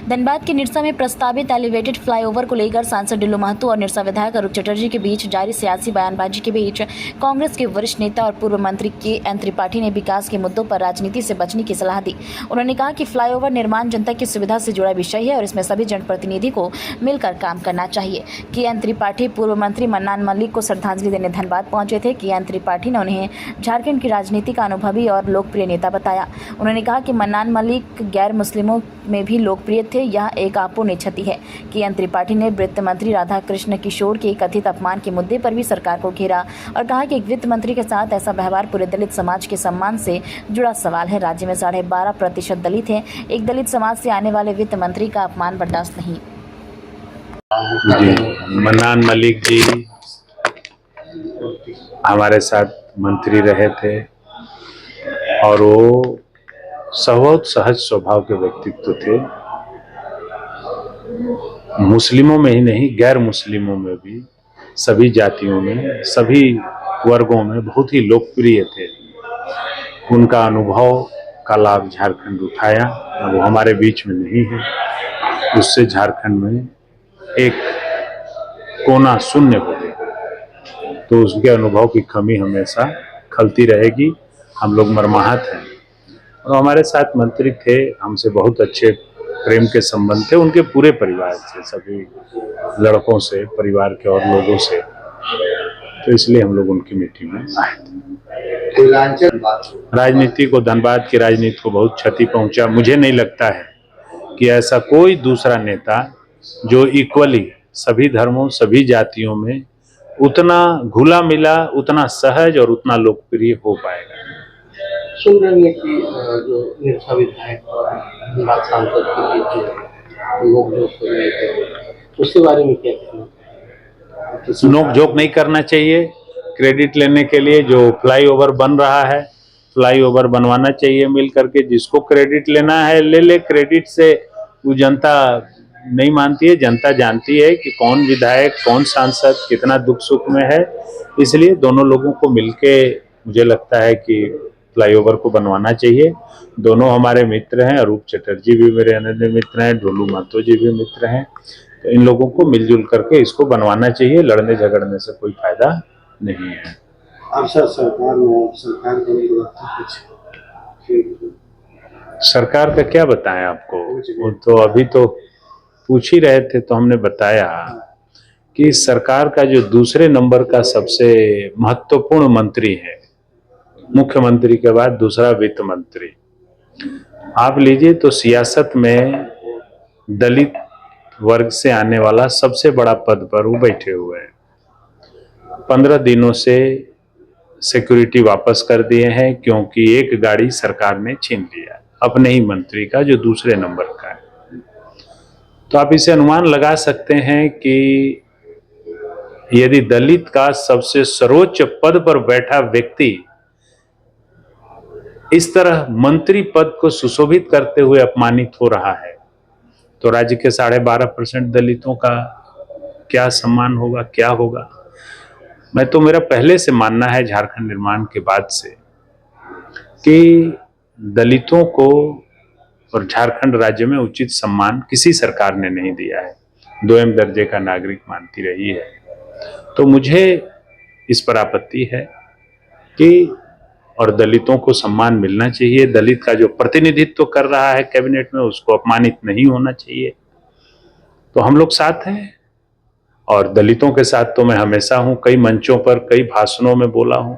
धनबाद के निरसा में प्रस्तावित एलिवेटेड फ्लाईओवर को लेकर सांसद डिल्लू महतो और निरसा विधायक अरूप चटर्जी के बीच जारी सियासी बयानबाजी के बीच कांग्रेस के वरिष्ठ नेता और पूर्व मंत्री के.एन. त्रिपाठी ने विकास के मुद्दों पर राजनीति से बचने की सलाह दी। उन्होंने कहा कि फ्लाईओवर निर्माण जनता की सुविधा से जुड़ा विषय है और इसमें सभी जनप्रतिनिधि को मिलकर काम करना चाहिए। के.एन. त्रिपाठी पूर्व मंत्री मन्नान मल्लिक को श्रद्धांजलि देने धनबाद पहुंचे थे। के.एन. त्रिपाठी ने उन्हें झारखंड की राजनीति का अनुभवी और लोकप्रिय नेता बताया। उन्होंने कहा कि मन्नान मल्लिक गैर मुस्लिमों में भी लोकप्रिय थे, यह एक अपूर्ण क्षति है। के.एन. त्रिपाठी ने वित्त मंत्री राधा कृष्ण किशोर के कथित अपमान के मुद्दे पर भी सरकार को घेरा और कहा कि एक वित्त मंत्री के साथ ऐसा व्यवहार पूरे दलित समाज के सम्मान से जुड़ा सवाल है। राज्य में 12.5% दलित हैं। एक दलित समाज से आने वाले वित्त मंत्री का अपमान बर्दाश्त नहीं। जी, मन्नान मल्लिक जी हमारे साथ मंत्री रहे थे और वो बहुत सहज स्वभाव के व्यक्तित्व थे। मुस्लिमों में ही नहीं, गैर मुस्लिमों में भी, सभी जातियों में, सभी वर्गों में बहुत ही लोकप्रिय थे। उनका अनुभव का लाभ झारखंड उठाया। अब वो हमारे बीच में नहीं है, उससे झारखंड में एक कोना शून्य हो गया। तो उसके अनुभव की कमी हमेशा खलती रहेगी। हम लोग मर्माहत हैं। और हमारे साथ मंत्री थे, हमसे बहुत अच्छे प्रेम के संबंध थे, उनके पूरे परिवार से, सभी लड़कों से, परिवार के और लोगों से। तो इसलिए हम लोग उनकी मीटिंग में आए थे। राजनीति को, धनबाद की राजनीति को बहुत क्षति पहुंचा। मुझे नहीं लगता है कि ऐसा कोई दूसरा नेता जो इक्वली सभी धर्मों, सभी जातियों में उतना घुला मिला, उतना सहज और उतना लोकप्रिय हो पाएगा। सुन रहे हैं कि जो निरसा विधायक धनबाद सांसद के बीच जो नोक-झोंक हो रही है, उसके बारे में क्या कहना? नोक-झोंक नहीं करना चाहिए। क्रेडिट लेने के लिए जो फ्लाईओवर बन रहा है, फ्लाईओवर बनवाना चाहिए मिल करके। जिसको क्रेडिट लेना है ले ले। क्रेडिट से वो जनता नहीं मानती है। जनता जानती है कि कौन विधायक, कौन सांसद कितना दुख सुख में है। इसलिए दोनों लोगों को मिलके मुझे लगता है कि फ्लाईओवर को बनवाना चाहिए। दोनों हमारे मित्र हैं। अरूप चटर्जी भी मेरे अनन्य मित्र हैं, डिल्लू महतो जी भी मित्र हैं। तो इन लोगों को मिलजुल करके इसको बनवाना चाहिए। लड़ने झगड़ने से कोई फायदा नहीं है। सरकार का क्या बताएं आपको? वो तो अभी तो पूछ ही रहे थे, तो हमने बताया कि सरकार का जो दूसरे नंबर का सबसे महत्वपूर्ण मंत्री है, मुख्यमंत्री के बाद दूसरा वित्त मंत्री। आप लीजिए तो सियासत में दलित वर्ग से आने वाला सबसे बड़ा पद पर वो बैठे हुए हैं। 15 दिनों से सिक्योरिटी वापस कर दिए हैं क्योंकि एक गाड़ी सरकार ने छीन लिया अपने ही मंत्री का, जो दूसरे नंबर का है। तो आप इसे अनुमान लगा सकते हैं कि यदि दलित का सबसे सर्वोच्च पद पर बैठा व्यक्ति इस तरह मंत्री पद को सुशोभित करते हुए अपमानित हो रहा है, तो राज्य के 12.5% दलितों का क्या सम्मान होगा, क्या होगा? मेरा पहले से मानना है, झारखंड निर्माण के बाद से, कि दलितों को और झारखंड राज्य में उचित सम्मान किसी सरकार ने नहीं दिया है। 2म दर्जे का नागरिक मानती रही है। तो मुझे इस पर आपत्ति है कि और दलितों को सम्मान मिलना चाहिए। दलित का जो प्रतिनिधित्व कर रहा है कैबिनेट में, उसको अपमानित नहीं होना चाहिए। तो हम लोग साथ हैं और दलितों के साथ तो मैं हमेशा हूं। कई मंचों पर, कई भाषणों में बोला हूं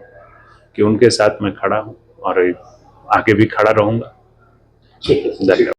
कि उनके साथ मैं खड़ा हूं और आगे भी खड़ा रहूंगा। धन्यवाद।